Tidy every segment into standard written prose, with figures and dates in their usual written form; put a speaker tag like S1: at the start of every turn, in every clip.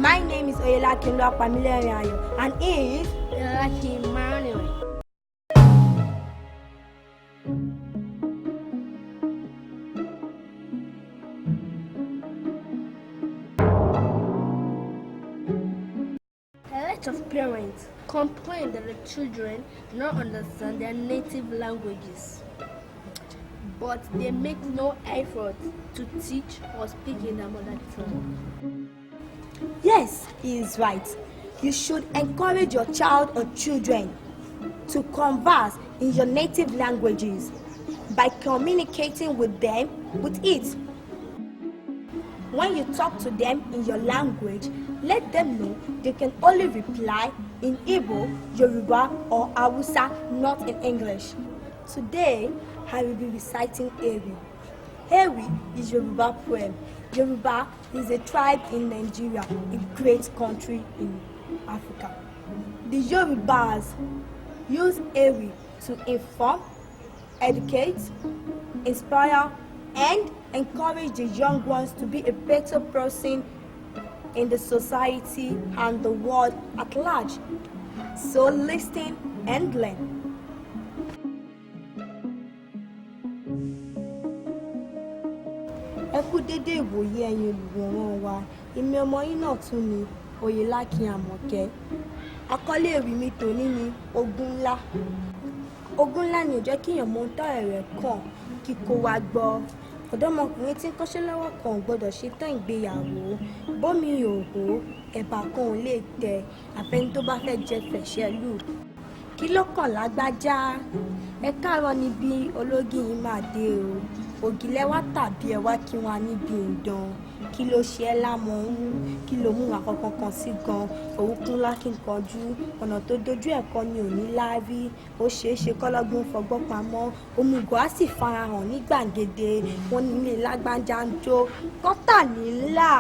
S1: My name is Oyelakin Pamilerin and he is
S2: Oyelakin Manuel. A lot of parents complain that the children do not understand their native languages, but they make no effort to teach or speak in their mother tongue.
S1: Yes, he is right. You should encourage your child or children to converse in your native languages by communicating with them with it. When you talk to them in your language, let them know they can only reply in Igbo, Yoruba, or Hausa, not in English. Today, I will be reciting Ewi. Ewi is Yoruba poem. Yoruba is a tribe in Nigeria, a great country in Africa. The Yorubas use Ewi to inform, educate, inspire, and encourage the young ones to be a better person in the society and the world at large. So listen and learn. Ẹ kú dédé ìwòye ẹ̀yin olùwòran wa, èmi ọmọ yín náà tún ni Oyelakin Àmọ̀kẹ́. Àkọlé ewì mi tòní ni Ogún ńlá. Ogún ńlá ni ò jẹ́ kí èèyàn mọ ohun tọ́rọ̀ rẹ̀ kàn kí kó wá gbọ́. Ọ̀dọ́mọkùnrin tí ń kọ́ṣẹ́ lọ́wọ́ kan ò gbọ́dọ̀ ṣe tán ìgbéyàwó. Bómi òhò ẹ̀bà kan ò lè tẹ àfẹni tó bá fẹ́ jẹ fẹ̀ṣẹ̀ lù. Kí ló kàn lágbájá? Ẹ káàárọ̀ níbi ológì yìí máa dé o. Ògìlẹ̀ wá tàbí ẹ wá kí wọn níbi ìdán. Kí ló ṣe ẹ́ lámọ̀ ń mú? Kí ló mú àkọ́kọ́ kan sí gan? Òwúkún lákì kanjú. Ọ̀nà tó dojú ẹ̀kọ́ ni ò ní láárí. Ó ṣeé ṣe kọ́lọ́gbọ́n fọgbọ́n pamọ́. Òmùgọ̀ á sì farahàn ní gbàgede. Wọ́n ní ilé lágbájá ń jó. Kọ́tà ní ńlá.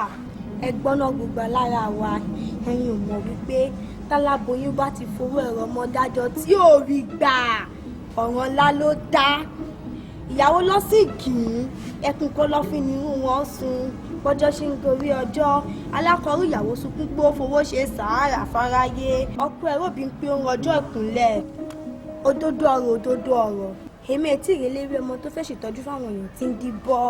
S1: Ẹgbọ́n náà gbogbo lára wa. Ẹ̀yin ò mọ̀ wípé táláboyún bá ti fowó ẹ̀rọ ọmọ dájọ́ tí ò rí gbà. Ọ̀ràn ńlá ló dá. Ìyàwó lọ sí kì í ẹkùn kó lọ fi nínú wọn sùn bọ́jọ́ ṣe ń gorí ọjọ́ alákọ̀ọ́rù ìyàwó sunkún pé ó fowó ṣe sàárà fáráyé ọkọ ẹ̀ ròbí ń pé ó ń rọjọ́ ìkúnlẹ̀ òdodo ọ̀rọ̀ èmi ètí ìrẹ̀lẹ́rí ọmọ tó fẹ́ ṣètọ́jú fáwọn èèyàn tí ń díbọ́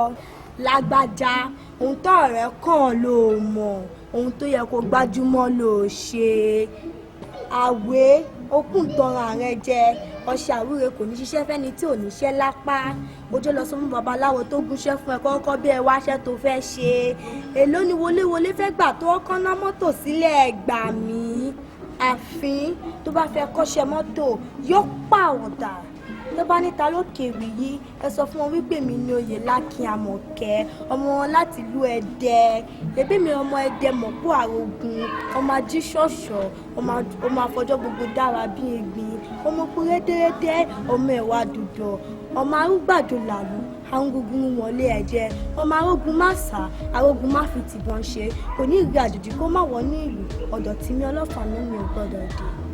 S1: lágbájá ohun tó ọ̀rẹ́ kàn ló mọ̀ ohun tó yẹ kó gbájúmọ́ ló ṣe àwé okùn tọrọ rẹ jẹ ọṣẹ àwúre kò ní ṣiṣẹ́ fẹ́ni tí ò níṣẹ́ lápá ojú lọ sọ fún babaláwo tó gúnṣẹ́ fún ẹ kọ́kọ́ bí ẹ wáṣẹ́ tó fẹ́ ṣe èló ni wọléwọlé fẹ́ gbà tó ọkọ́ ná mọ́tò sílẹ̀ gbà mí àfin tó bá fẹ́ kọ́ṣẹ́ mọ́tò yóò pàwọ̀dà tó bá níta lókè rí yìí ẹ sọ fún wọn wípé mi ní Oyelakin Àmọ̀kẹ́ ọmọ wọn láti ìlú Ẹdẹ ẹbí mi ọmọ Ẹdẹ mọ̀pọ̀ àrògùn ọmọ ajíṣọ̀ṣọ̀ ọmọ àfọjọ́ gbogbo dára bí egbin ọmọ kúrédérédé ọmọ ẹ̀wà dùdọ̀ ọmọ arúgbàdo làlú arúgbùn wọlé ẹ̀jẹ̀ ọmọ arógun má sá arógun má fi tìbọn ṣe kò ní ìgbé àjòjì kó má wọ ní ìlú ọ̀dọ̀ tí mi ọlọ́fà náà mi ò gbọ́dọ̀ dé.